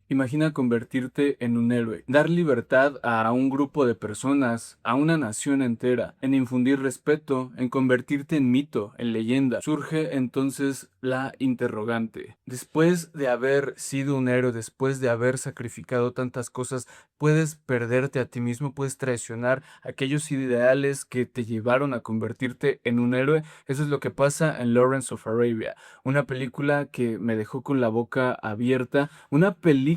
Imagina convertirte en un héroe, dar libertad a un grupo de personas, a una nación entera, en infundir respeto, en convertirte en mito, en leyenda. Surge entonces la interrogante. Después de haber sido un héroe, después de haber sacrificado tantas cosas, puedes perderte a ti mismo, puedes traicionar aquellos ideales que te llevaron a convertirte en un héroe. Eso es lo que pasa en Lawrence of Arabia, una película que me dejó con la boca abierta, una película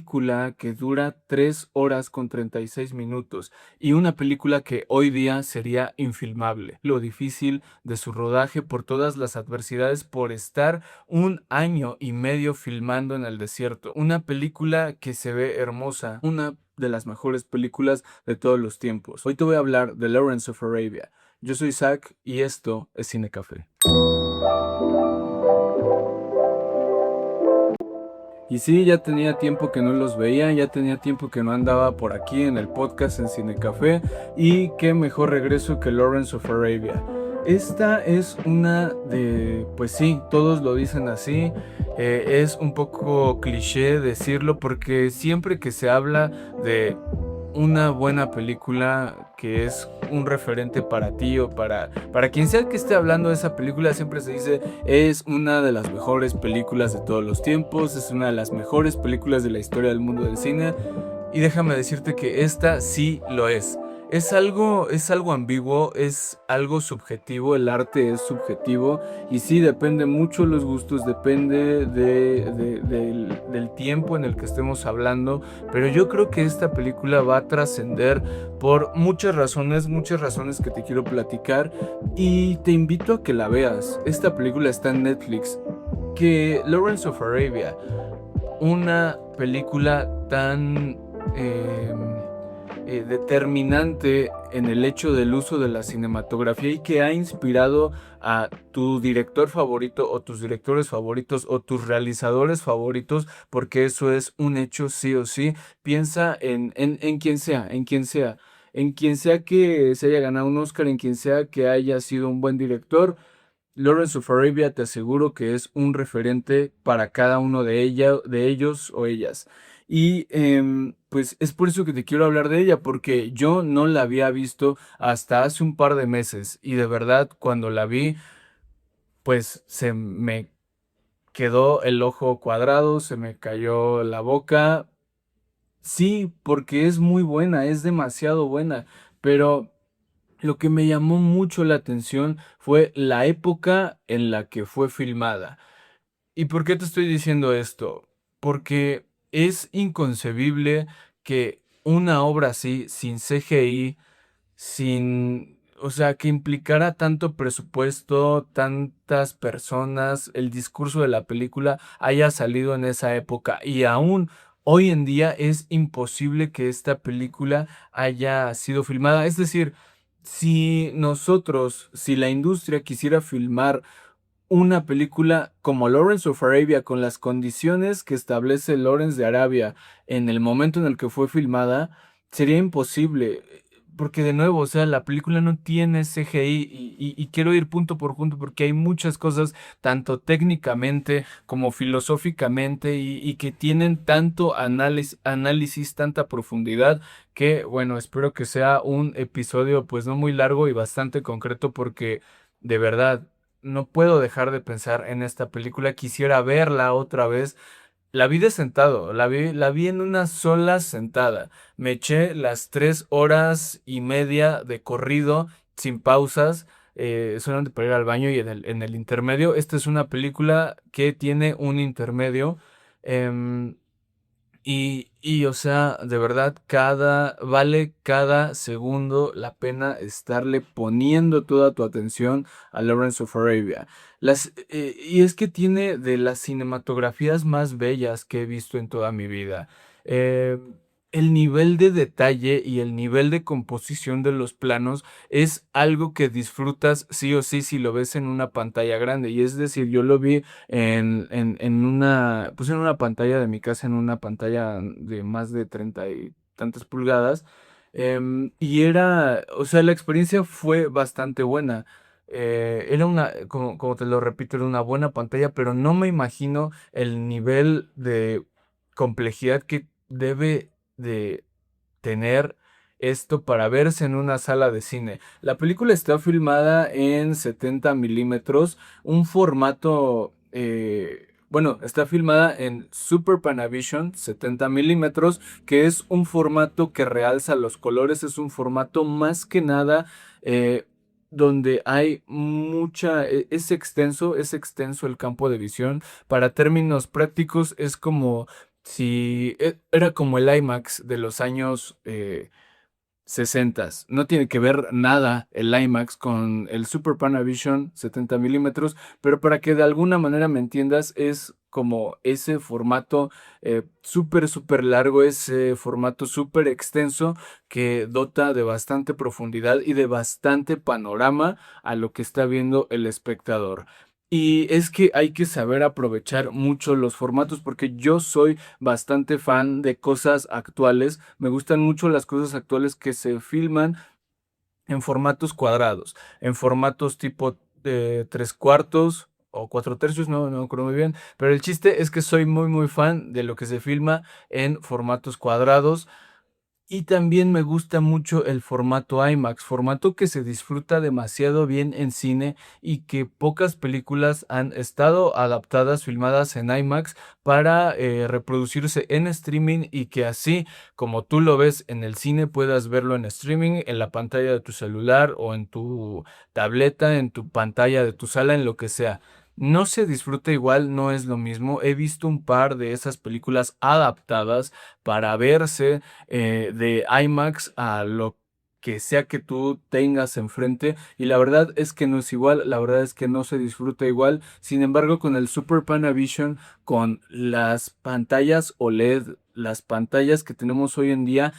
que dura 3 horas con 36 minutos y una película que hoy día sería infilmable. Lo difícil de su rodaje por todas las adversidades, por estar un año y medio filmando en el desierto. Una película que se ve hermosa, una de las mejores películas de todos los tiempos. Hoy te voy a hablar de Lawrence of Arabia. Yo soy Zach y esto es Cine Café. Y sí, ya tenía tiempo que no los veía, ya tenía tiempo que no andaba por aquí en el podcast en Cinecafé y qué mejor regreso que Lawrence of Arabia. Esta es una de, pues sí, todos lo dicen así, es un poco cliché decirlo porque siempre que se habla de una buena película que es un referente para ti o para quien sea que esté hablando de esa película, siempre se dice es una de las mejores películas de todos los tiempos, es una de las mejores películas de la historia del mundo del cine. Y déjame decirte que esta sí lo es. Es algo ambiguo, es algo subjetivo, el arte es subjetivo y sí depende mucho los gustos, depende del tiempo en el que estemos hablando, pero yo creo que esta película va a trascender por muchas razones que te quiero platicar y te invito a que la veas. Esta película está en Netflix, que Lawrence of Arabia, una película tan determinante en el hecho del uso de la cinematografía y que ha inspirado a tu director favorito o tus directores favoritos o tus realizadores favoritos, porque eso es un hecho sí o sí. Piensa en quien sea, en quien sea. En quien sea que se haya ganado un Oscar, en quien sea que haya sido un buen director, Lawrence of Arabia te aseguro que es un referente para cada uno de ellos o ellas. Y pues es por eso que te quiero hablar de ella, porque yo no la había visto hasta hace un par de meses. Y de verdad, cuando la vi, pues se me quedó el ojo cuadrado, se me cayó la boca. Sí, porque es muy buena, es demasiado buena, pero lo que me llamó mucho la atención fue la época en la que fue filmada. ¿Y por qué te estoy diciendo esto? Porque es inconcebible que una obra así, sin CGI, o sea, que implicara tanto presupuesto, tantas personas, el discurso de la película haya salido en esa época y aún hoy en día es imposible que esta película haya sido filmada. Es decir, si la industria quisiera filmar una película como Lawrence of Arabia con las condiciones que establece Lawrence de Arabia en el momento en el que fue filmada, sería imposible. Porque de nuevo, o sea, la película no tiene CGI y quiero ir punto por punto porque hay muchas cosas, tanto técnicamente como filosóficamente, y que tienen tanto análisis, tanta profundidad, que bueno, espero que sea un episodio pues no muy largo y bastante concreto porque de verdad no puedo dejar de pensar en esta película. Quisiera verla otra vez. La vi de sentado, la vi en una sola sentada. Me eché las 3 horas y media de corrido, sin pausas, solamente para ir al baño y en el intermedio. Esta es una película que tiene un intermedio. em, o sea, de verdad, vale cada segundo la pena estarle poniendo toda tu atención a Lawrence of Arabia. Y es que tiene de las cinematografías más bellas que he visto en toda mi vida. Eh, el nivel de detalle y el nivel de composición de los planos es algo que disfrutas sí o sí si lo ves en una pantalla grande. Y es decir, yo lo vi pues en una pantalla de mi casa, en una pantalla de más de 30 y tantas pulgadas. Y era, o sea, la experiencia fue bastante buena. Era como te lo repito, era una buena pantalla, pero no me imagino el nivel de complejidad que debe de tener esto para verse en una sala de cine. La película está filmada en 70 milímetros, un formato, bueno, está filmada en Super Panavision 70 milímetros, que es un formato que realza los colores, es un formato más que nada eh, donde hay es extenso el campo de visión. Para términos prácticos, es como si era como el IMAX de los años 60. No tiene que ver nada el IMAX con el Super Panavision 70 milímetros, pero para que de alguna manera me entiendas, es como ese formato súper, súper largo, ese formato súper extenso que dota de bastante profundidad y de bastante panorama a lo que está viendo el espectador. Y es que hay que saber aprovechar mucho los formatos porque yo soy bastante fan de cosas actuales. Me gustan mucho las cosas actuales que se filman en formatos cuadrados, en formatos tipo tres cuartos o cuatro tercios, no me acuerdo muy bien. Pero el chiste es que soy muy, muy fan de lo que se filma en formatos cuadrados. Y también me gusta mucho el formato IMAX, formato que se disfruta demasiado bien en cine y que pocas películas han estado adaptadas, filmadas en IMAX para reproducirse en streaming y que así como tú lo ves en el cine puedas verlo en streaming, en la pantalla de tu celular o en tu tableta, en tu pantalla de tu sala, en lo que sea. No se disfruta igual, no es lo mismo. He visto un par de esas películas adaptadas para verse de IMAX a lo que sea que tú tengas enfrente y la verdad es que no es igual, la verdad es que no se disfruta igual. Sin embargo, con el Super Panavision, con las pantallas OLED, las pantallas que tenemos hoy en día,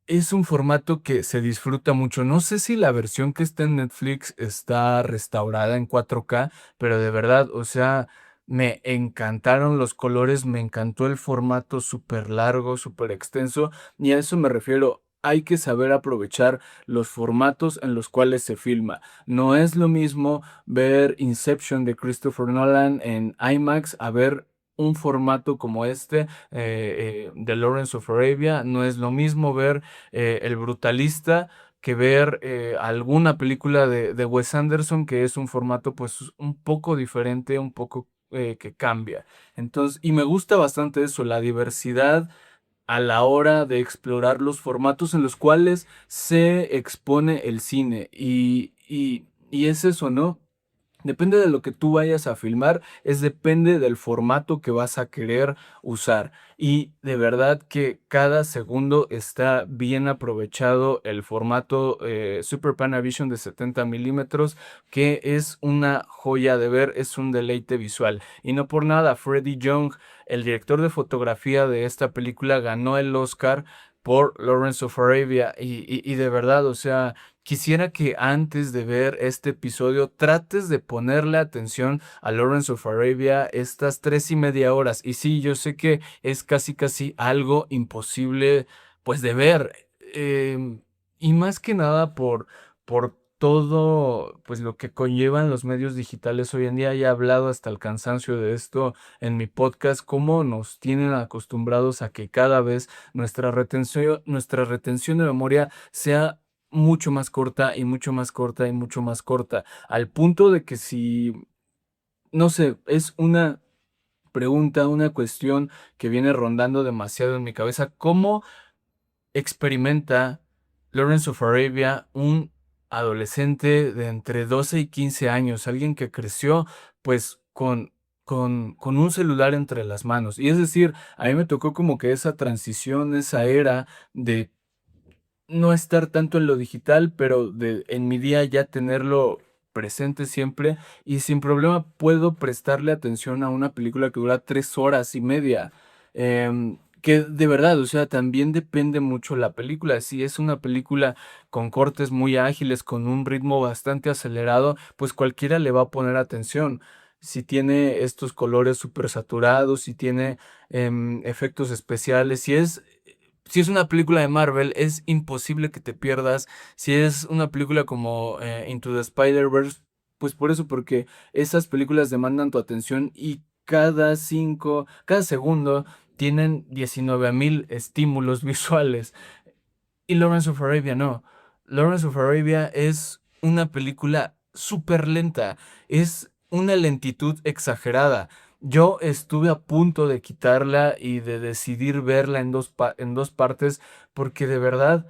es un formato que se disfruta mucho. No sé si la versión que está en Netflix está restaurada en 4K, pero de verdad, o sea, me encantaron los colores, me encantó el formato súper largo, súper extenso, y a eso me refiero. Hay que saber aprovechar los formatos en los cuales se filma. No es lo mismo ver Inception de Christopher Nolan en IMAX a ver un formato como este de Lawrence of Arabia. No es lo mismo ver El Brutalista que ver alguna película de Wes Anderson, que es un formato pues un poco diferente, un poco que cambia. Entonces, y me gusta bastante eso, la diversidad a la hora de explorar los formatos en los cuales se expone el cine. Y es eso, ¿no? Depende de lo que tú vayas a filmar, es depende del formato que vas a querer usar. Y de verdad que cada segundo está bien aprovechado el formato Super Panavision de 70 milímetros, que es una joya de ver, es un deleite visual. Y no por nada, Freddie Young, el director de fotografía de esta película, ganó el Oscar por Lawrence of Arabia. Y de verdad, o sea... Quisiera que antes de ver este episodio trates de ponerle atención a Lawrence of Arabia estas 3:30 horas. Y sí, yo sé que es casi casi algo imposible pues de ver. Y más que nada por todo pues lo que conllevan los medios digitales hoy en día. Ya he hablado hasta el cansancio de esto en mi podcast, cómo nos tienen acostumbrados a que cada vez nuestra retención de memoria sea mucho más corta y mucho más corta y mucho más corta, al punto de que si, no sé, es una pregunta, una cuestión que viene rondando demasiado en mi cabeza, ¿cómo experimenta Lawrence of Arabia un adolescente de entre 12 y 15 años, alguien que creció pues con un celular entre las manos? Y es decir, a mí me tocó como que esa transición, esa era de no estar tanto en lo digital, pero en mi día ya tenerlo presente siempre y sin problema puedo prestarle atención a una película que dura 3 horas y media. Que de verdad, o sea, también depende mucho la película. Si es una película con cortes muy ágiles, con un ritmo bastante acelerado, pues cualquiera le va a poner atención. Si tiene estos colores súper saturados, si tiene efectos especiales, si es una película de Marvel, es imposible que te pierdas. Si es una película como Into the Spider-Verse, pues por eso, porque esas películas demandan tu atención y cada segundo tienen 19,000 estímulos visuales. Y Lawrence of Arabia no. Lawrence of Arabia es una película súper lenta. Es una lentitud exagerada. Yo estuve a punto de quitarla y de decidir verla en dos partes porque de verdad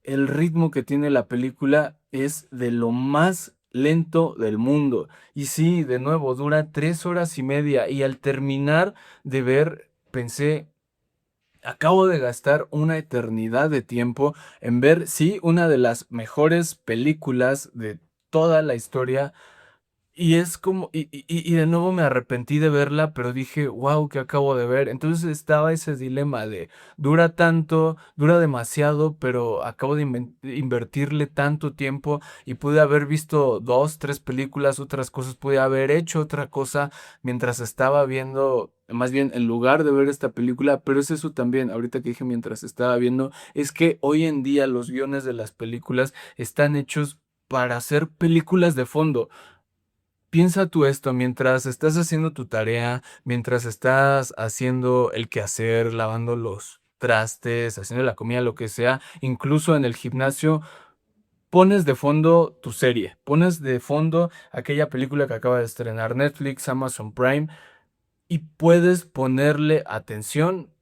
el ritmo que tiene la película es de lo más lento del mundo. Y sí, de nuevo, dura 3 horas y media y al terminar de ver pensé... Acabo de gastar una eternidad de tiempo en ver, sí, una de las mejores películas de toda la historia y es como, y de nuevo me arrepentí de verla, pero dije, wow, ¿qué acabo de ver? Entonces estaba ese dilema de, dura tanto, dura demasiado, pero acabo de invertirle tanto tiempo y pude haber visto dos, tres películas, otras cosas, pude haber hecho otra cosa mientras estaba viendo, más bien en lugar de ver esta película, pero es eso también, ahorita que dije mientras estaba viendo, es que hoy en día los guiones de las películas están hechos para hacer películas de fondo. Piensa tú esto mientras estás haciendo tu tarea, mientras estás haciendo el quehacer, lavando los trastes, haciendo la comida, lo que sea, incluso en el gimnasio, pones de fondo tu serie, pones de fondo aquella película que acaba de estrenar Netflix, Amazon Prime y puedes ponerle atención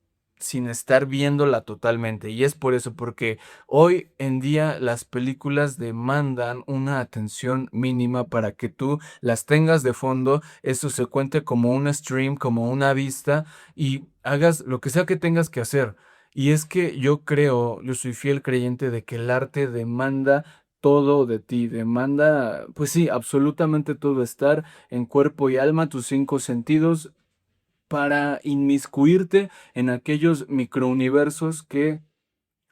sin estar viéndola totalmente. Y es por eso, porque hoy en día las películas demandan una atención mínima para que tú las tengas de fondo, eso se cuente como un stream, como una vista y hagas lo que sea que tengas que hacer. Y es que yo creo, yo soy fiel creyente de que el arte demanda todo de ti, demanda, pues sí, absolutamente todo, estar en cuerpo y alma, tus 5 sentidos para inmiscuirte en aquellos microuniversos que,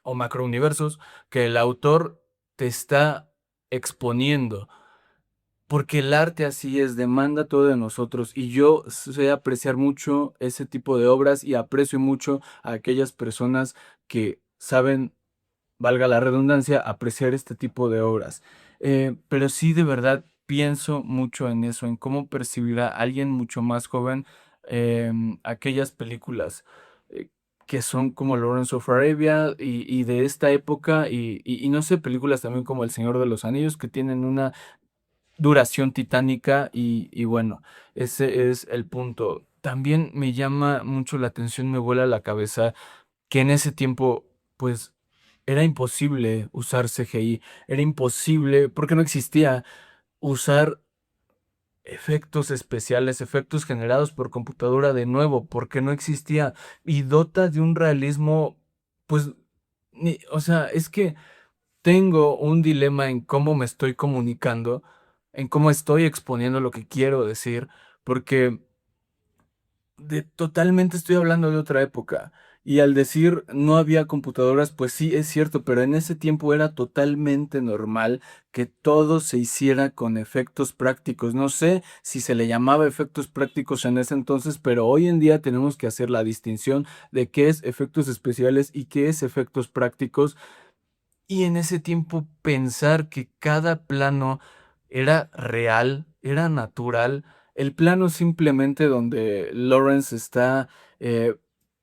o macrouniversos que el autor te está exponiendo. Porque el arte así es, demanda todo de nosotros. Y yo sé apreciar mucho ese tipo de obras y aprecio mucho a aquellas personas que saben, valga la redundancia, apreciar este tipo de obras. Pero sí, de verdad, pienso mucho en eso, en cómo percibirá alguien mucho más joven aquellas películas que son como Lawrence of Arabia y de esta época y no sé, películas también como El Señor de los Anillos que tienen una duración titánica y bueno, ese es el punto. También me llama mucho la atención, me vuela la cabeza que en ese tiempo, pues, era imposible usar CGI, era imposible, porque no existía usar efectos especiales, efectos generados por computadora de nuevo, porque no existía y dota de un realismo, pues, o sea, es que tengo un dilema en cómo me estoy comunicando, en cómo estoy exponiendo lo que quiero decir, porque totalmente estoy hablando de otra época. Y al decir no había computadoras, pues sí, es cierto, pero en ese tiempo era totalmente normal que todo se hiciera con efectos prácticos. No sé si se le llamaba efectos prácticos en ese entonces, pero hoy en día tenemos que hacer la distinción de qué es efectos especiales y qué es efectos prácticos. Y en ese tiempo pensar que cada plano era real, era natural. El plano simplemente donde Lawrence está eh,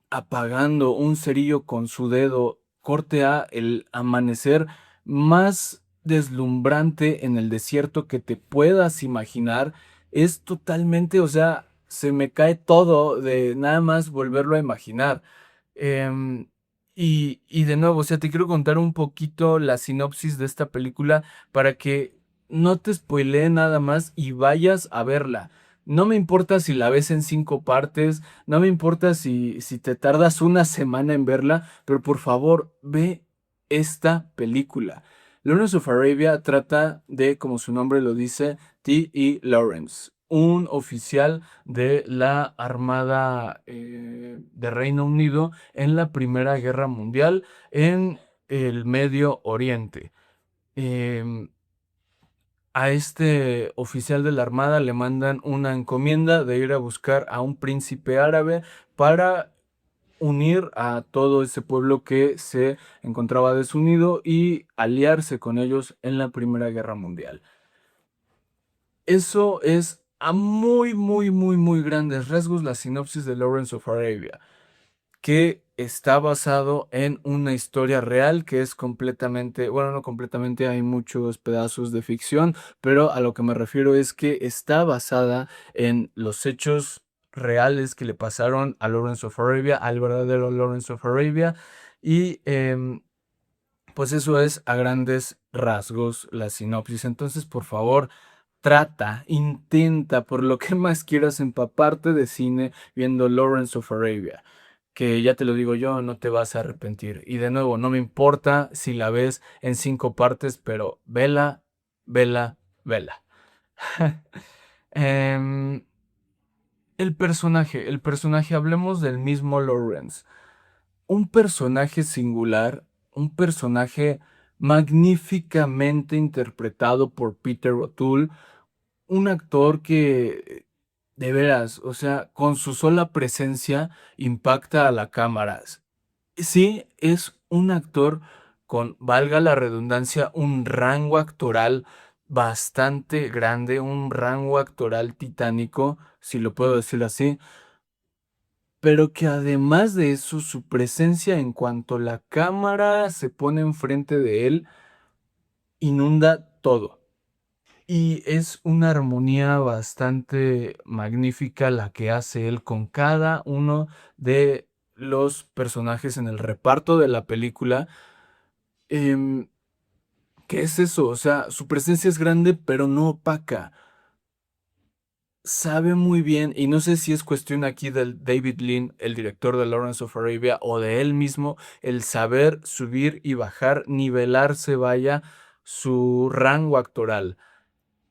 apagando un cerillo con su dedo, corte a el amanecer más deslumbrante en el desierto que te puedas imaginar, es totalmente, o sea, se me cae todo de nada más volverlo a imaginar. Em, y de nuevo, o sea, te quiero contar un poquito la sinopsis de esta película para que no te spoilee nada más y vayas a verla. No me importa si la ves en 5 partes, no me importa si te tardas una semana en verla, pero por favor, ve esta película. Lawrence of Arabia trata de, como su nombre lo dice, T.E. Lawrence, un oficial de la Armada de Reino Unido en la Primera Guerra Mundial en el Medio Oriente. Em, a este oficial de la Armada le mandan una encomienda de ir a buscar a un príncipe árabe para unir a todo ese pueblo que se encontraba desunido y aliarse con ellos en la Primera Guerra Mundial. Eso es a muy, muy, muy, muy grandes rasgos la sinopsis de Lawrence of Arabia. que está basado en una historia real que es completamente, bueno, no completamente, hay muchos pedazos de ficción, pero a lo que me refiero es que está basada en los hechos reales que le pasaron a Lawrence of Arabia, al verdadero Lawrence of Arabia, y pues eso es a grandes rasgos la sinopsis. Entonces, por favor, trata, intenta, por lo que más quieras, empaparte de cine viendo Lawrence of Arabia, que ya te lo digo yo, no te vas a arrepentir. Y de nuevo, no me importa si la ves en 5 partes, pero vela, vela, vela. Em, el personaje, hablemos del mismo Lawrence. Un personaje singular, un personaje magníficamente interpretado por Peter O'Toole, un actor que, de veras, o sea, con su sola presencia impacta a la cámara. Sí, es un actor con, valga la redundancia, un rango actoral bastante grande, un rango actoral titánico, si lo puedo decir así, pero que además de eso, su presencia en cuanto la cámara se pone enfrente de él, inunda todo. Y es una armonía bastante magnífica la que hace él con cada uno de los personajes en el reparto de la película. Em, ¿Qué es eso? O sea, su presencia es grande, pero no opaca. Sabe muy bien, y no sé si es cuestión aquí del David Lean, el director de Lawrence of Arabia, o de él mismo, el saber subir y bajar, nivelarse, vaya, su rango actoral.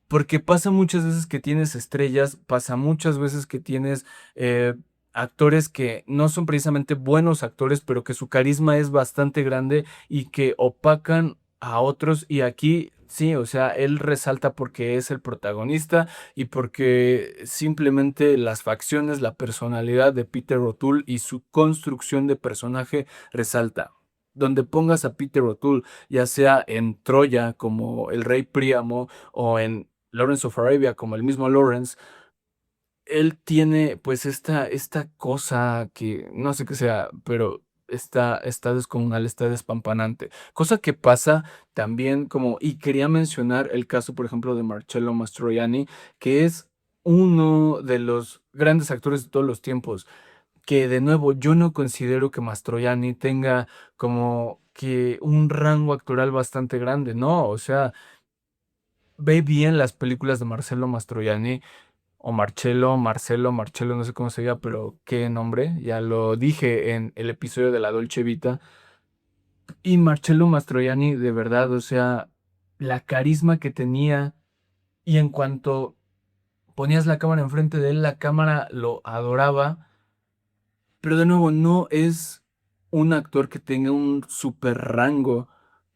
Porque pasa muchas veces que tienes estrellas, pasa muchas veces que tienes eh, actores que no son precisamente buenos actores, pero que su carisma es bastante grande y que opacan a otros. Y aquí sí, o sea, él resalta porque es el protagonista y porque simplemente las facciones, la personalidad de Peter O'Toole y su construcción de personaje resalta. Donde pongas a Peter O'Toole, ya sea en Troya como el rey Príamo, o en Lawrence of Arabia, como el mismo Lawrence, él tiene pues esta cosa que no sé qué sea, pero está descomunal, está despampanante. Cosa que pasa también como, y quería mencionar el caso, por ejemplo, de Marcello Mastroianni, que es uno de los grandes actores de todos los tiempos, que de nuevo yo no considero que Mastroianni tenga como que un rango actoral bastante grande, no, o sea, ve bien las películas de Marcello Mastroianni, o Marcello, no sé cómo se diga, pero qué nombre, ya lo dije en el episodio de la Dolce Vita. Y Marcello Mastroianni, de verdad, o sea, la carisma que tenía, y en cuanto ponías la cámara enfrente de él, la cámara lo adoraba, pero de nuevo, no es un actor que tenga un super rango,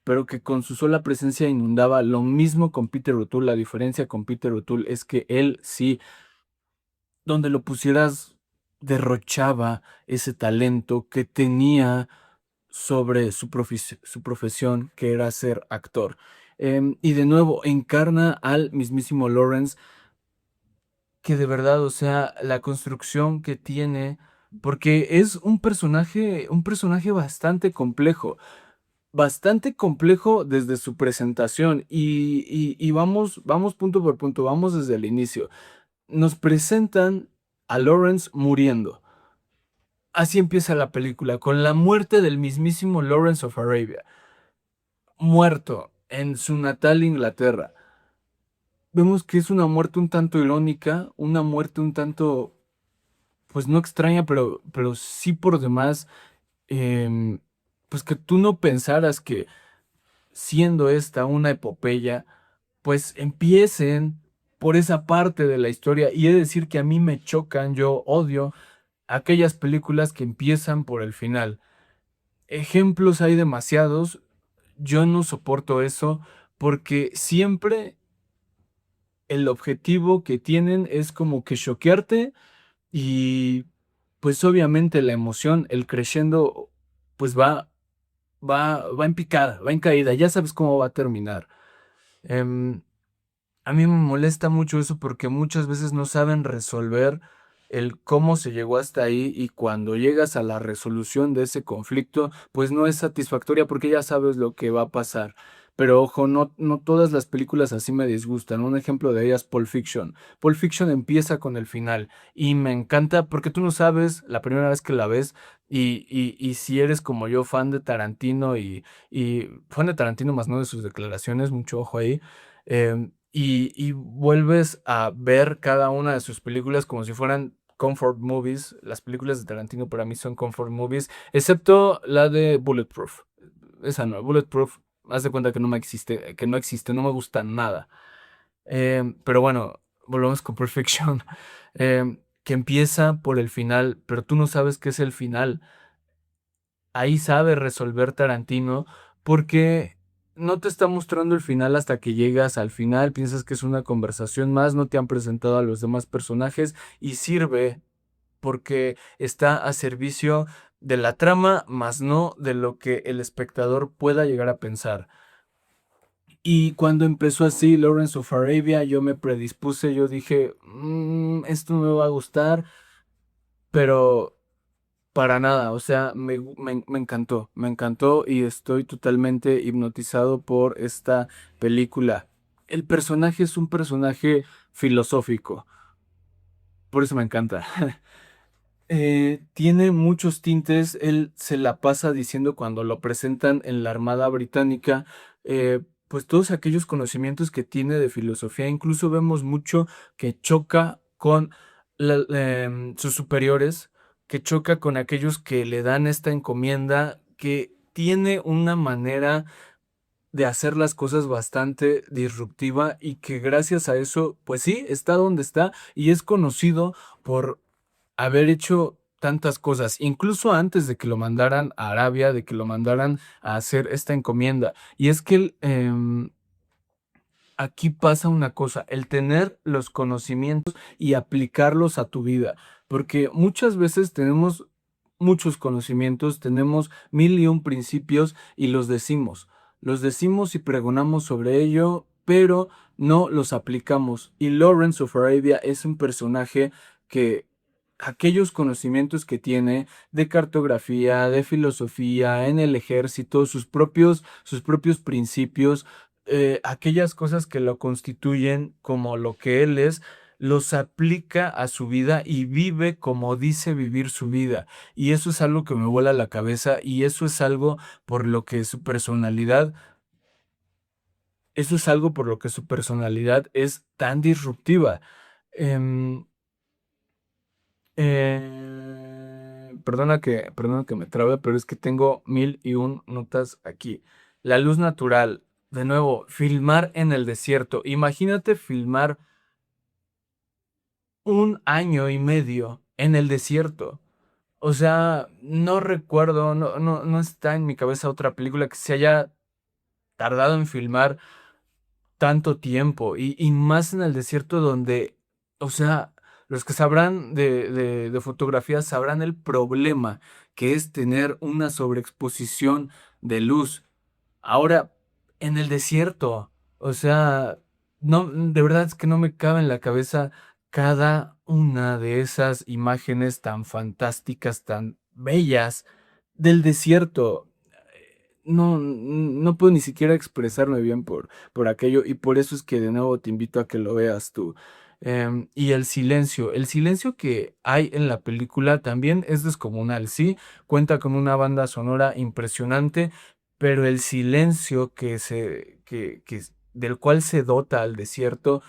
pero que con su sola presencia inundaba. Lo mismo con Peter O'Toole. La diferencia con Peter O'Toole es que él sí, donde lo pusieras, derrochaba ese talento que tenía sobre su profesión, que era ser actor. Y de nuevo, encarna al mismísimo Lawrence, que de verdad, o sea, la construcción que tiene, porque es un personaje bastante complejo desde su presentación, y vamos punto por punto, vamos desde el inicio. Nos presentan a Lawrence muriendo. Así empieza la película, con la muerte del mismísimo Lawrence of Arabia, muerto en su natal Inglaterra. Vemos que es una muerte un tanto irónica, una muerte un tanto, pues no extraña, pero sí por demás, em, pues que tú no pensaras que, siendo esta una epopeya, pues empiecen por esa parte de la historia. Y he de decir que a mí me chocan, yo odio aquellas películas que empiezan por el final. Ejemplos hay demasiados, yo no soporto eso, porque siempre el objetivo que tienen es como que choquearte, y pues obviamente la emoción, el crescendo, pues va en picada, va en caída, ya sabes cómo va a terminar. Em, a mí me molesta mucho eso porque muchas veces no saben resolver el cómo se llegó hasta ahí y cuando llegas a la resolución de ese conflicto, pues no es satisfactoria porque ya sabes lo que va a pasar. Pero ojo, no todas las películas así me disgustan. Un ejemplo de ellas, Pulp Fiction. Pulp Fiction empieza con el final y me encanta porque tú no sabes la primera vez que la ves y si eres como yo, fan de Tarantino y fan de Tarantino más no de sus declaraciones, mucho ojo ahí, y vuelves a ver cada una de sus películas como si fueran comfort movies. Las películas de Tarantino para mí son comfort movies, excepto la de Bulletproof. Esa no, Bulletproof, haz de cuenta que no existe, no me gusta nada. Pero bueno, volvemos con Perfection, que empieza por el final, pero tú no sabes qué es el final. Ahí sabe resolver Tarantino porque no te está mostrando el final hasta que llegas al final, piensas que es una conversación más, no te han presentado a los demás personajes y sirve porque está a servicio de la trama, más no de lo que el espectador pueda llegar a pensar. Y cuando empezó así Lawrence of Arabia, yo me predispuse, yo dije, esto no me va a gustar, pero para nada, o sea, me encantó y estoy totalmente hipnotizado por esta película. El personaje es un personaje filosófico, por eso me encanta. Tiene muchos tintes, él se la pasa diciendo cuando lo presentan en la Armada Británica, pues todos aquellos conocimientos que tiene de filosofía, incluso vemos mucho que choca con sus superiores, que choca con aquellos que le dan esta encomienda, que tiene una manera de hacer las cosas bastante disruptiva y que gracias a eso, pues sí, está donde está y es conocido por haber hecho tantas cosas, incluso antes de que lo mandaran a Arabia, de que lo mandaran a hacer esta encomienda. Y es que aquí pasa una cosa, el tener los conocimientos y aplicarlos a tu vida, porque muchas veces tenemos muchos conocimientos, tenemos mil y un principios y los decimos y pregonamos sobre ello, pero no los aplicamos. Y Lawrence of Arabia es un personaje que aquellos conocimientos que tiene de cartografía, de filosofía, en el ejército, sus propios principios, aquellas cosas que lo constituyen como lo que él es, los aplica a su vida y vive como dice vivir su vida. Y eso es algo que me vuela la cabeza y eso es algo por lo que su personalidad, eso es algo por lo que su personalidad es tan disruptiva. Em, perdona que me trabe, pero es que tengo mil y un notas aquí. La luz natural, de nuevo, filmar en el desierto. Imagínate filmar un año y medio en el desierto. O sea, no recuerdo, no está en mi cabeza otra película que se haya tardado en filmar tanto tiempo y más en el desierto donde, o sea, los que sabrán de fotografía sabrán el problema que es tener una sobreexposición de luz. Ahora, en el desierto, o sea, no, de verdad es que no me cabe en la cabeza cada una de esas imágenes tan fantásticas, tan bellas del desierto. No puedo ni siquiera expresarme bien por aquello y por eso es que de nuevo te invito a que lo veas tú. Y el silencio que hay en la película también es descomunal, sí, cuenta con una banda sonora impresionante, pero el silencio del cual se dota al desierto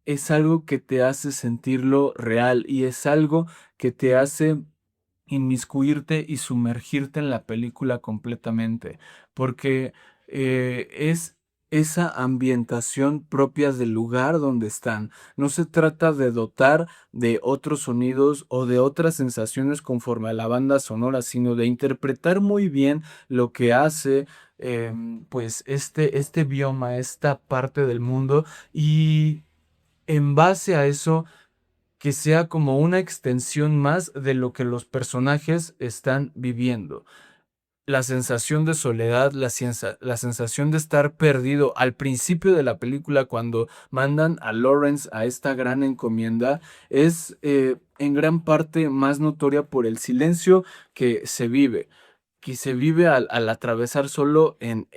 es algo que te hace sentirlo real y es algo que te hace inmiscuirte y sumergirte en la película completamente, porque es esa ambientación propia del lugar donde están. No se trata de dotar de otros sonidos o de otras sensaciones conforme a la banda sonora, sino de interpretar muy bien lo que hace pues este bioma, esta parte del mundo y en base a eso que sea como una extensión más de lo que los personajes están viviendo. la sensación de soledad, la sensación de estar perdido al principio de la película cuando mandan a Lawrence a esta gran encomienda es en gran parte más notoria por el silencio que se vive al atravesar solo en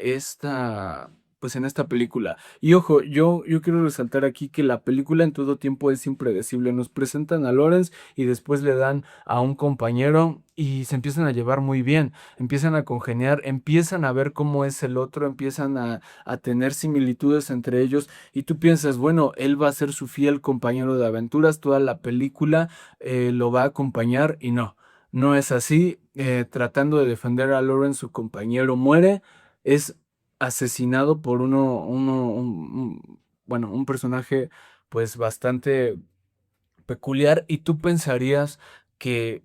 pues en esta película. Y ojo, yo quiero resaltar aquí que la película en todo tiempo es impredecible. Nos presentan a Lawrence y después le dan a un compañero y se empiezan a llevar muy bien, empiezan a congeniar, empiezan a ver cómo es el otro, empiezan a tener similitudes entre ellos y tú piensas, bueno, él va a ser su fiel compañero de aventuras, toda la película lo va a acompañar y no. No es así. Tratando de defender a Lawrence, su compañero muere. Es asesinado por bueno, un personaje pues bastante peculiar. Y tú pensarías que,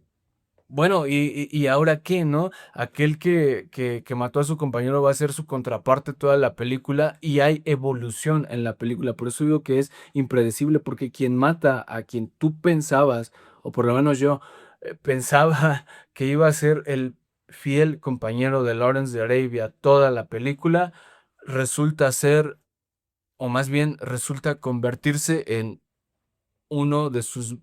bueno, ¿y ahora qué, no? Aquel que mató a su compañero va a ser su contraparte toda la película y hay evolución en la película. Por eso digo que es impredecible, porque quien mata a quien tú pensabas, o por lo menos yo pensaba que iba a ser el fiel compañero de Lawrence de Arabia toda la película, resulta ser, o más bien resulta convertirse en uno de sus,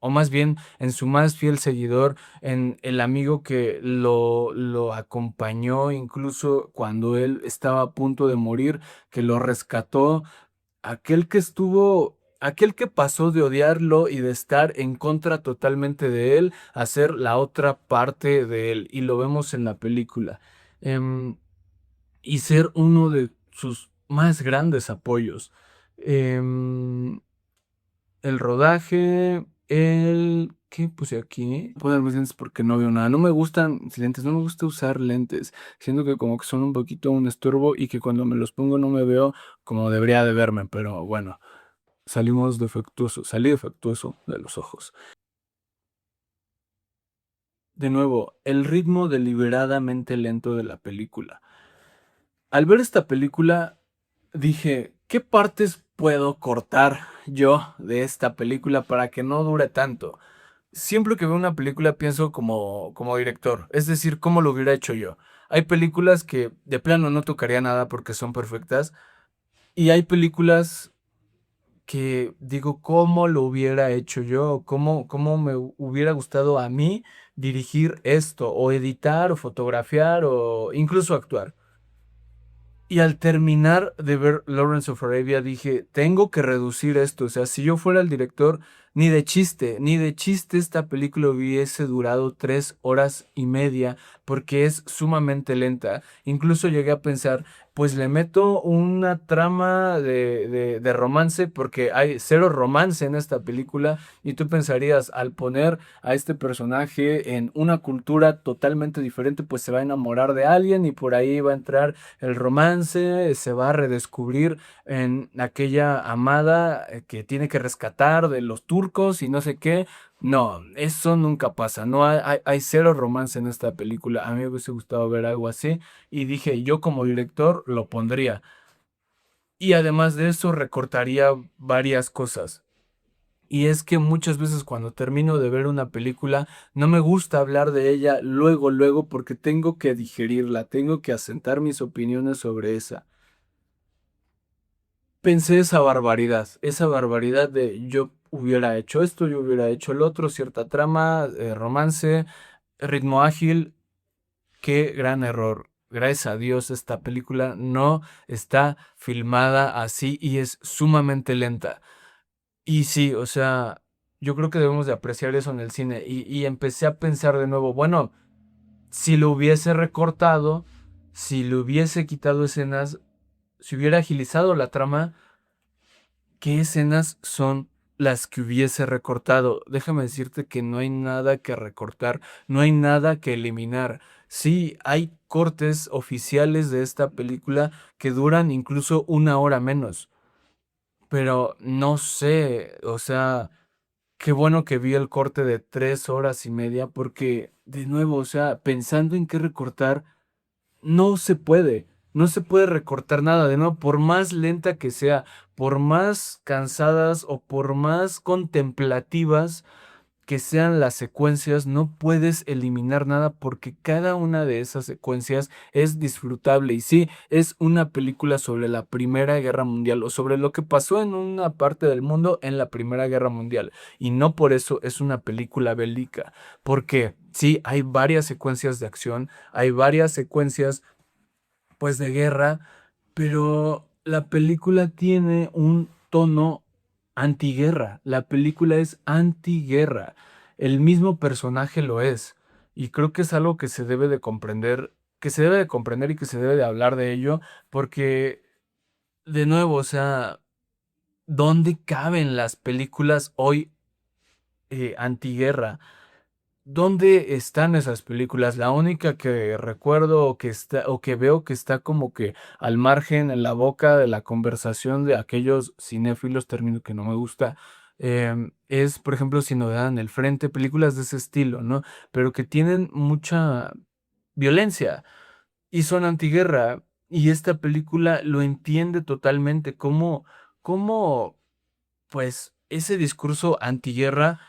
o más bien en su más fiel seguidor, en el amigo que lo acompañó incluso cuando él estaba a punto de morir, que lo rescató, aquel que pasó de odiarlo y de estar en contra totalmente de él a ser la otra parte de él, y lo vemos en la película. Em, y ser uno de sus más grandes apoyos. Em, el rodaje, ¿qué puse aquí? Ponerme lentes porque no veo nada. No me gustan lentes, no me gusta usar lentes. Siento que como que son un poquito un estorbo y que cuando me los pongo no me veo como debería de verme, pero bueno, salí defectuoso de los ojos. De nuevo, el ritmo deliberadamente lento de la película. Al ver esta película, dije, ¿qué partes puedo cortar yo de esta película para que no dure tanto? Siempre que veo una película pienso como director, es decir, cómo lo hubiera hecho yo. Hay películas que de plano no tocaría nada porque son perfectas y hay películas que digo, ¿cómo lo hubiera hecho yo? ¿Cómo me hubiera gustado a mí dirigir esto o editar o fotografiar o incluso actuar? Y al terminar de ver Lawrence of Arabia dije, tengo que reducir esto. O sea, si yo fuera el director, ni de chiste esta película hubiese durado 3 horas y media porque es sumamente lenta. Incluso llegué a pensar, pues le meto una trama de romance porque hay cero romance en esta película y tú pensarías, al poner a este personaje en una cultura totalmente diferente, pues se va a enamorar de alguien y por ahí va a entrar el romance, se va a redescubrir en aquella amada que tiene que rescatar de los turcos y no sé qué. No, eso nunca pasa. No hay cero romance en esta película. A mí me hubiese gustado ver algo así y dije, yo como director lo pondría. Y además de eso recortaría varias cosas. Y es que muchas veces cuando termino de ver una película, no me gusta hablar de ella luego, porque tengo que digerirla, tengo que asentar mis opiniones sobre esa. Pensé esa barbaridad de yo hubiera hecho esto, yo hubiera hecho el otro, cierta trama, romance, ritmo ágil, qué gran error. Gracias a Dios esta película no está filmada así y es sumamente lenta. Y sí, o sea, yo creo que debemos de apreciar eso en el cine. Y empecé a pensar de nuevo, bueno, si lo hubiese recortado, si le hubiese quitado escenas, si hubiera agilizado la trama, ¿qué escenas son las que hubiese recortado? Déjame decirte que no hay nada que recortar, no hay nada que eliminar. Sí, hay cortes oficiales de esta película que duran incluso 1 hora menos, pero no sé, o sea... Qué bueno que vi el corte de 3 horas y media porque, de nuevo, o sea, pensando en qué recortar, no se puede recortar nada, de nuevo, por más lenta que sea, por más cansadas o por más contemplativas que sean las secuencias, no puedes eliminar nada porque cada una de esas secuencias es disfrutable. Y sí, es una película sobre la Primera Guerra Mundial o sobre lo que pasó en una parte del mundo en la Primera Guerra Mundial. Y no por eso es una película bélica, porque sí, hay varias secuencias de acción, hay varias secuencias pues de guerra, pero la película tiene un tono antiguerra. La película es antiguerra. El mismo personaje lo es. Y creo que es algo que se debe de comprender, que se debe de comprender y que se debe de hablar de ello, porque, de nuevo, o sea, ¿dónde caben las películas hoy antiguerra? ¿Dónde están esas películas? La única que recuerdo o que está o que veo que está como que al margen en la boca de la conversación de aquellos cinéfilos, término que no me gusta, es, por ejemplo, Si no dan el frente, películas de ese estilo, ¿no? Pero que tienen mucha violencia y son antiguerra. Y esta película lo entiende totalmente, cómo, pues, ese discurso antiguerra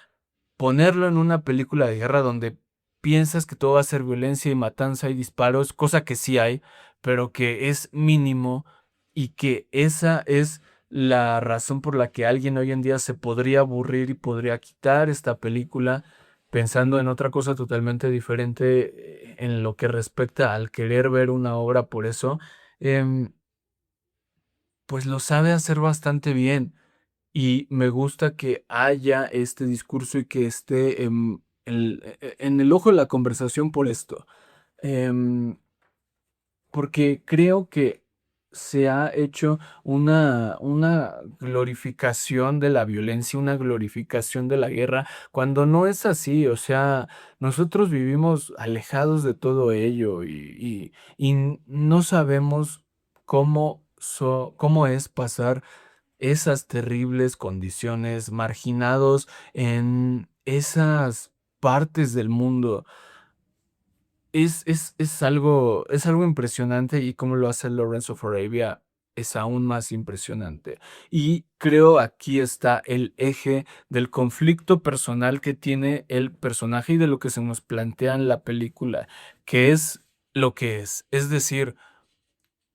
ponerlo en una película de guerra donde piensas que todo va a ser violencia y matanza y disparos, cosa que sí hay, pero que es mínimo y que esa es la razón por la que alguien hoy en día se podría aburrir y podría quitar esta película pensando en otra cosa totalmente diferente en lo que respecta al querer ver una obra por eso, em, pues lo sabe hacer bastante bien. Y me gusta que haya este discurso y que esté en el ojo de la conversación por esto. Em, Porque creo que se ha hecho una glorificación de la violencia, una glorificación de la guerra, cuando no es así. O sea, nosotros vivimos alejados de todo ello y no sabemos cómo es pasar esas terribles condiciones, marginados en esas partes del mundo. Es algo impresionante y como lo hace Lawrence of Arabia es aún más impresionante. Y creo aquí está el eje del conflicto personal que tiene el personaje y de lo que se nos plantea en la película, que es lo que es. Es decir,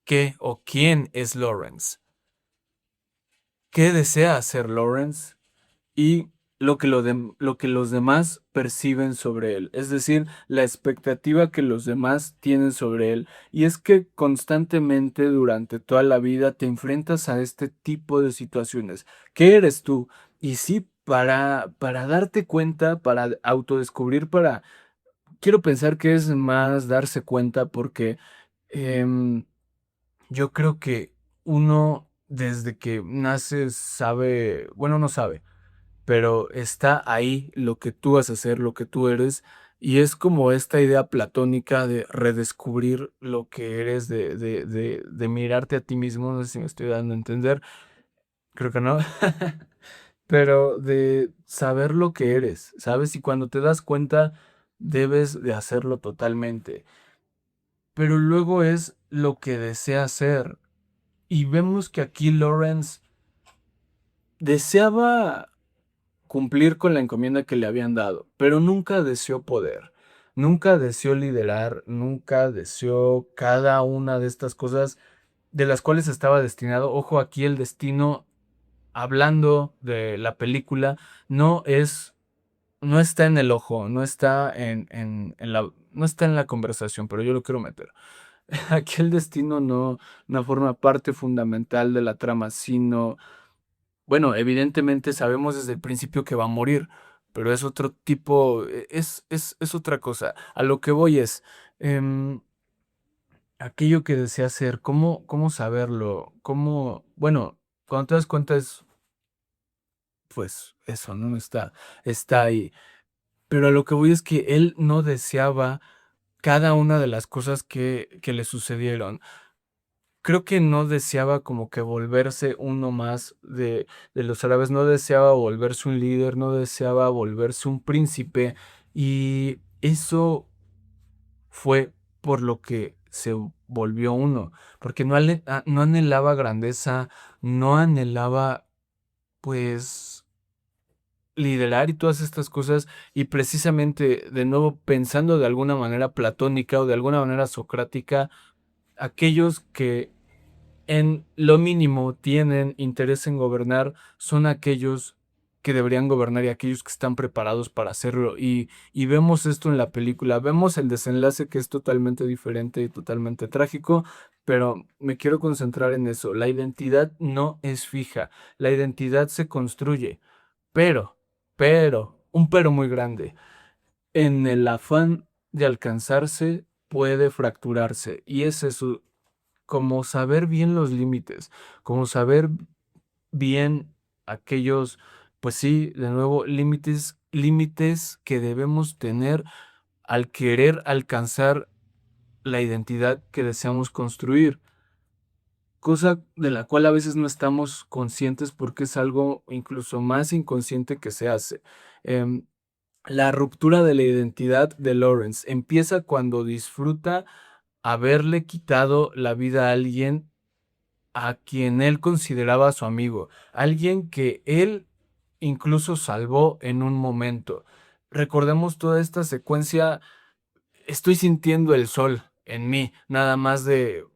¿qué o quién es Lawrence? ¿Qué desea hacer Lawrence? Y lo que los demás perciben sobre él, es decir, la expectativa que los demás tienen sobre él. Y es que constantemente durante toda la vida te enfrentas a este tipo de situaciones. ¿Qué eres tú? Y sí, para darte cuenta, para autodescubrir, quiero pensar que es más darse cuenta porque em, yo creo que uno desde que nace sabe, bueno, no sabe, pero está ahí lo que tú vas a hacer, lo que tú eres, y es como esta idea platónica de redescubrir lo que eres, de mirarte a ti mismo, no sé si me estoy dando a entender, creo que no, pero de saber lo que eres, ¿sabes? Y cuando te das cuenta, debes de hacerlo totalmente, pero luego es lo que desea hacer, y vemos que aquí Lawrence deseaba cumplir con la encomienda que le habían dado, pero nunca deseó poder, nunca deseó liderar, nunca deseó cada una de estas cosas de las cuales estaba destinado. Ojo, aquí el destino, hablando de la película, no es, no está en el ojo, no está no está en la conversación, pero yo lo quiero meter. Aquí el destino no forma parte fundamental de la trama, sino bueno, evidentemente sabemos desde el principio que va a morir, pero es otro tipo, es otra cosa. A lo que voy es, em, aquello que desea hacer, cómo saberlo, bueno, cuando te das cuenta es, pues, eso, ¿no? Está ahí. Pero a lo que voy es que él no deseaba cada una de las cosas que le sucedieron. Creo que no deseaba como que volverse uno más de los árabes, no deseaba volverse un líder, no deseaba volverse un príncipe y eso fue por lo que se volvió uno, porque no anhelaba grandeza, no anhelaba pues liderar y todas estas cosas, y precisamente, de nuevo, pensando de alguna manera platónica o de alguna manera socrática, aquellos que en lo mínimo tienen interés en gobernar son aquellos que deberían gobernar y aquellos que están preparados para hacerlo. Y vemos esto en la película, vemos el desenlace que es totalmente diferente y totalmente trágico, pero me quiero concentrar en eso. La identidad no es fija, la identidad se construye, pero, un pero muy grande. En el afán de alcanzarse puede fracturarse y es eso, como saber bien los límites, como saber bien aquellos, pues sí, de nuevo, límites que debemos tener al querer alcanzar la identidad que deseamos construir, cosa de la cual a veces no estamos conscientes porque es algo incluso más inconsciente que se hace. Em, la ruptura de la identidad de Lawrence empieza cuando disfruta haberle quitado la vida a alguien a quien él consideraba su amigo, alguien que él incluso salvó en un momento. Recordemos toda esta secuencia. Estoy sintiendo el sol en mí, nada más de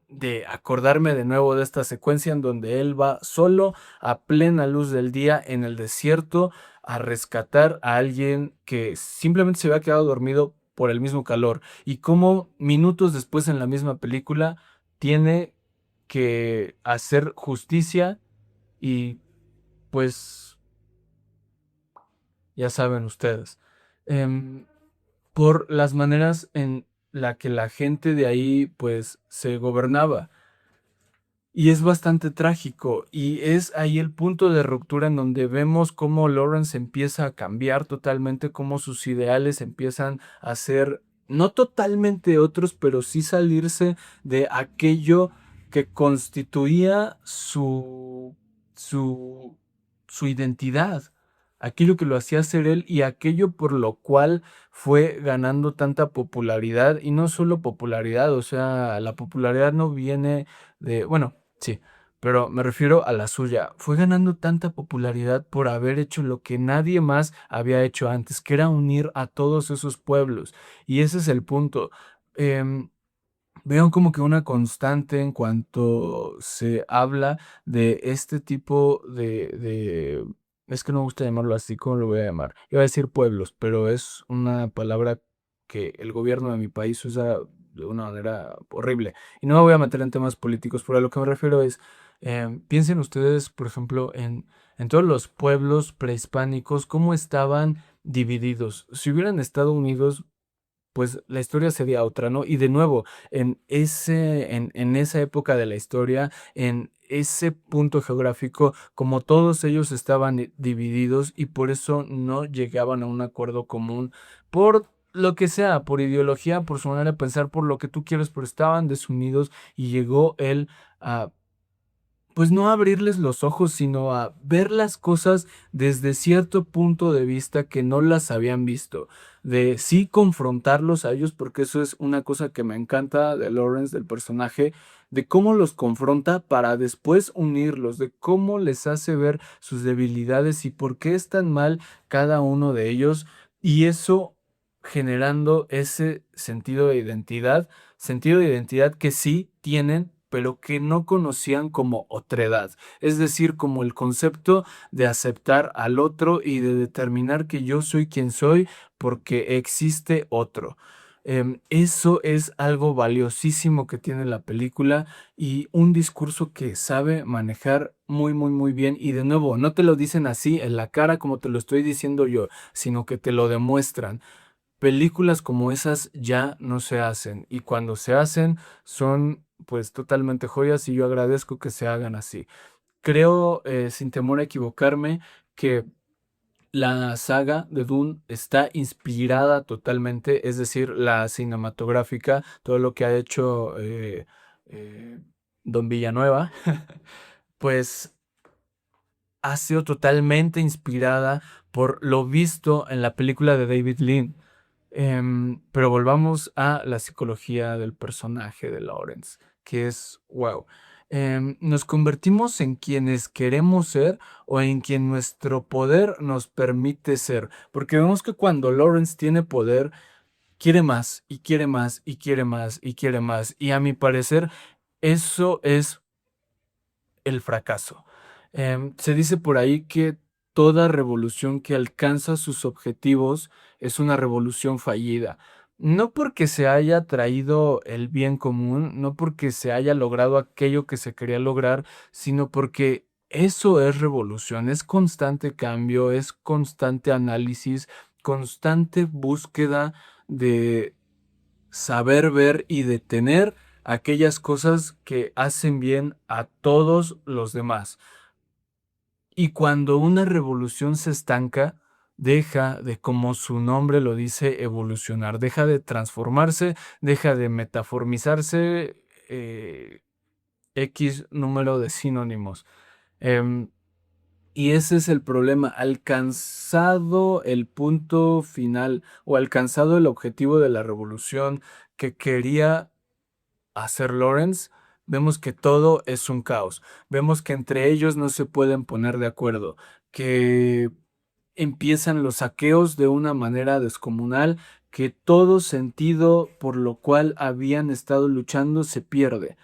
acordarme de nuevo de esta secuencia en donde él va solo a plena luz del día en el desierto a rescatar a alguien que simplemente se había quedado dormido por el mismo calor, y cómo minutos después en la misma película tiene que hacer justicia y pues ya saben ustedes. Em, por las maneras en la que la gente de ahí pues se gobernaba. Y es bastante trágico y es ahí el punto de ruptura en donde vemos cómo Lawrence empieza a cambiar totalmente, cómo sus ideales empiezan a ser no totalmente otros, pero sí salirse de aquello que constituía su, su identidad, aquello que lo hacía ser él y aquello por lo cual fue ganando tanta popularidad, y no solo popularidad, o sea, la popularidad no viene de, bueno, sí, pero me refiero a la suya. Fue ganando tanta popularidad por haber hecho lo que nadie más había hecho antes, que era unir a todos esos pueblos. Y ese es el punto. Em, Veo como que una constante en cuanto se habla de este tipo es que no me gusta llamarlo así, ¿cómo lo voy a llamar? Iba a decir pueblos, pero es una palabra que el gobierno de mi país usa de una manera horrible. Y no me voy a meter en temas políticos, pero a lo que me refiero es, piensen ustedes, por ejemplo, en todos los pueblos prehispánicos, cómo estaban divididos. Si hubieran estado unidos, pues la historia sería otra, ¿no? Y de nuevo, en esa época de la historia, en ese punto geográfico, como todos ellos estaban divididos y por eso no llegaban a un acuerdo común, por lo que sea, por ideología, por su manera de pensar, por lo que tú quieres, pero estaban desunidos y llegó él a pues no a abrirles los ojos, sino a ver las cosas desde cierto punto de vista que no las habían visto, de sí confrontarlos a ellos, porque eso es una cosa que me encanta de Lawrence, del personaje, de cómo los confronta para después unirlos, de cómo les hace ver sus debilidades y por qué es tan mal cada uno de ellos, y eso generando ese sentido de identidad que sí tienen, pero que no conocían como otredad, es decir, como el concepto de aceptar al otro y de determinar que yo soy quien soy porque existe otro. Eso es algo valiosísimo que tiene la película y un discurso que sabe manejar muy, muy, muy bien. Y de nuevo, no te lo dicen así en la cara como te lo estoy diciendo yo, sino que te lo demuestran. Películas como esas ya no se hacen y cuando se hacen son pues totalmente joyas y yo agradezco que se hagan así. Creo, sin temor a equivocarme, que la saga de Dune está inspirada totalmente, es decir, la cinematográfica, todo lo que ha hecho eh, Don Villanueva, pues ha sido totalmente inspirada por lo visto en la película de David Lean. Pero volvamos a la psicología del personaje de Lawrence, que es wow. Nos convertimos en quienes queremos ser o en quien nuestro poder nos permite ser. Porque vemos que cuando Lawrence tiene poder, quiere más y quiere más y quiere más y quiere más. Y a mi parecer, eso es el fracaso. Se dice por ahí que toda revolución que alcanza sus objetivos es una revolución fallida. No porque se haya traído el bien común, no porque se haya logrado aquello que se quería lograr, sino porque eso es revolución, es constante cambio, es constante análisis, constante búsqueda de saber ver y detener aquellas cosas que hacen bien a todos los demás. Y cuando una revolución se estanca, deja de, como su nombre lo dice, evolucionar, deja de transformarse, deja de metaformizarse, X número de sinónimos. Em, y ese es el problema. Alcanzado el punto final o alcanzado el objetivo de la revolución que quería hacer Lawrence, vemos que todo es un caos. Vemos que entre ellos no se pueden poner de acuerdo, que empiezan los saqueos de una manera descomunal, que todo sentido por lo cual habían estado luchando se pierde.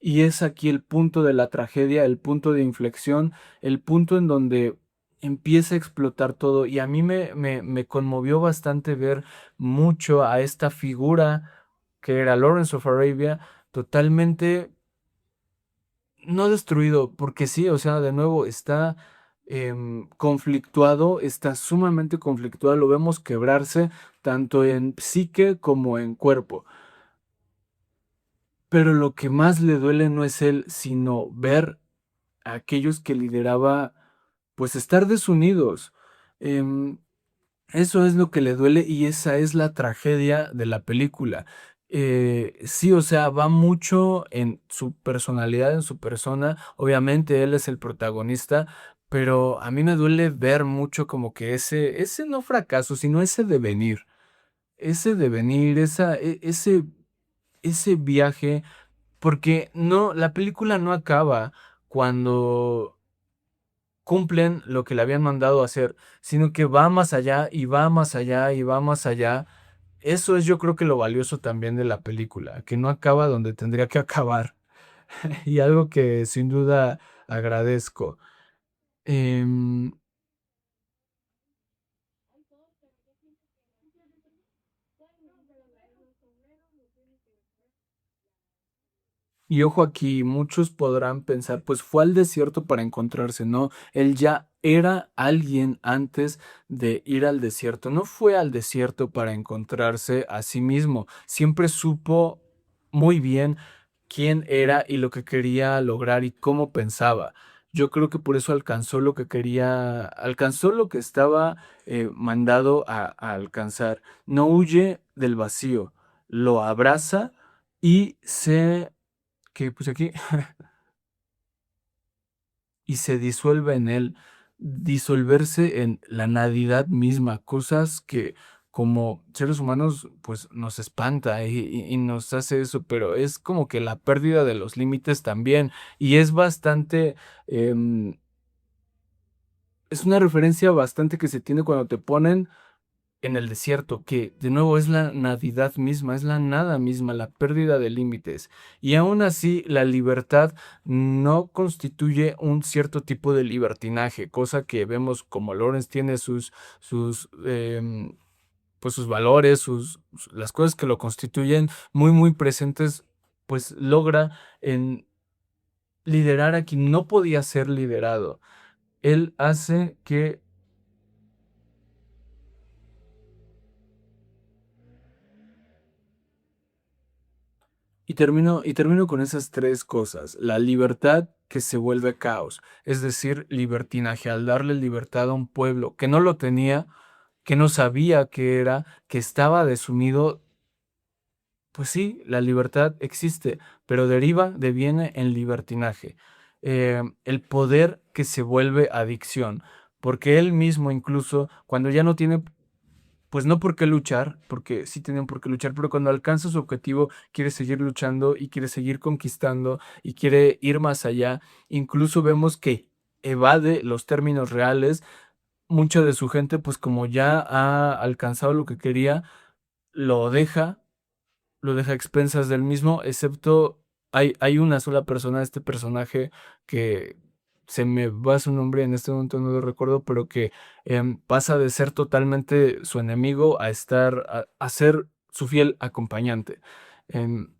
Y es aquí el punto de la tragedia, el punto de inflexión, el punto en donde empieza a explotar todo. Y a mí me conmovió bastante ver mucho a esta figura que era Lawrence of Arabia, totalmente no destruido, porque sí, o sea, de nuevo está conflictuado, está sumamente conflictuado, lo vemos quebrarse tanto en psique como en cuerpo. Pero lo que más le duele no es él, sino ver a aquellos que lideraba, pues estar desunidos. Em, Eso es lo que le duele y esa es la tragedia de la película. Sí, o sea, va mucho en su personalidad, en su persona. Obviamente él es el protagonista, pero a mí me duele ver mucho como que ese no fracaso, sino ese devenir, ese viaje, porque no, la película no acaba cuando cumplen lo que le habían mandado a hacer, sino que va más allá y va más allá y va más allá. Eso es yo creo que lo valioso también de la película, que no acaba donde tendría que acabar. Y algo que sin duda agradezco. Em, Y ojo aquí, muchos podrán pensar, pues fue al desierto para encontrarse, ¿no? Él ya era alguien antes de ir al desierto, no fue al desierto para encontrarse a sí mismo, siempre supo muy bien quién era y lo que quería lograr y cómo pensaba. Yo creo que por eso alcanzó lo que quería, alcanzó lo que estaba mandado a alcanzar. No huye del vacío, lo abraza y que puse aquí, y se disuelve en él, disolverse en la nadidad misma, cosas que como seres humanos pues nos espanta y nos hace eso, pero es como que la pérdida de los límites también, y es bastante, em, es una referencia bastante que se tiene cuando te ponen en el desierto, que de nuevo es la nadidad misma, es la nada misma, la pérdida de límites. Y aún así, la libertad no constituye un cierto tipo de libertinaje, cosa que vemos como Lawrence tiene pues sus valores, las cosas que lo constituyen muy, muy presentes, pues logra en liderar a quien no podía ser liderado. Él hace que. Y termino con esas tres cosas. La libertad que se vuelve caos, es decir, libertinaje, al darle libertad a un pueblo que no lo tenía, que no sabía qué era, que estaba desumido. Pues sí, la libertad existe, pero deviene en libertinaje. El poder que se vuelve adicción, porque él mismo incluso, cuando ya no tiene pues no por qué luchar, porque sí tenían por qué luchar, pero cuando alcanza su objetivo quiere seguir luchando y quiere seguir conquistando y quiere ir más allá. Incluso vemos que evade los términos reales. Mucha de su gente, pues como ya ha alcanzado lo que quería, lo deja, lo deja a expensas del mismo, excepto hay una sola persona, este personaje que se me va su nombre en este momento, no lo recuerdo, pero que pasa de ser totalmente su enemigo a a ser su fiel acompañante. Em,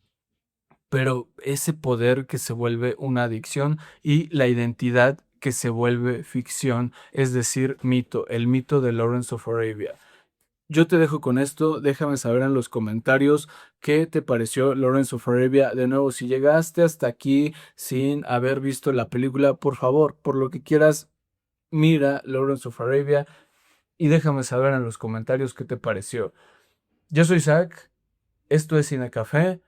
pero ese poder que se vuelve una adicción y la identidad que se vuelve ficción, es decir, mito, el mito de Lawrence of Arabia. Yo te dejo con esto, déjame saber en los comentarios qué te pareció Lawrence of Arabia. De nuevo, si llegaste hasta aquí sin haber visto la película, por favor, por lo que quieras, mira Lawrence of Arabia y déjame saber en los comentarios qué te pareció. Yo soy Zach, esto es Cine Café,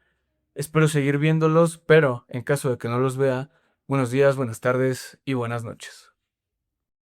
espero seguir viéndolos, pero en caso de que no los vea, buenos días, buenas tardes y buenas noches.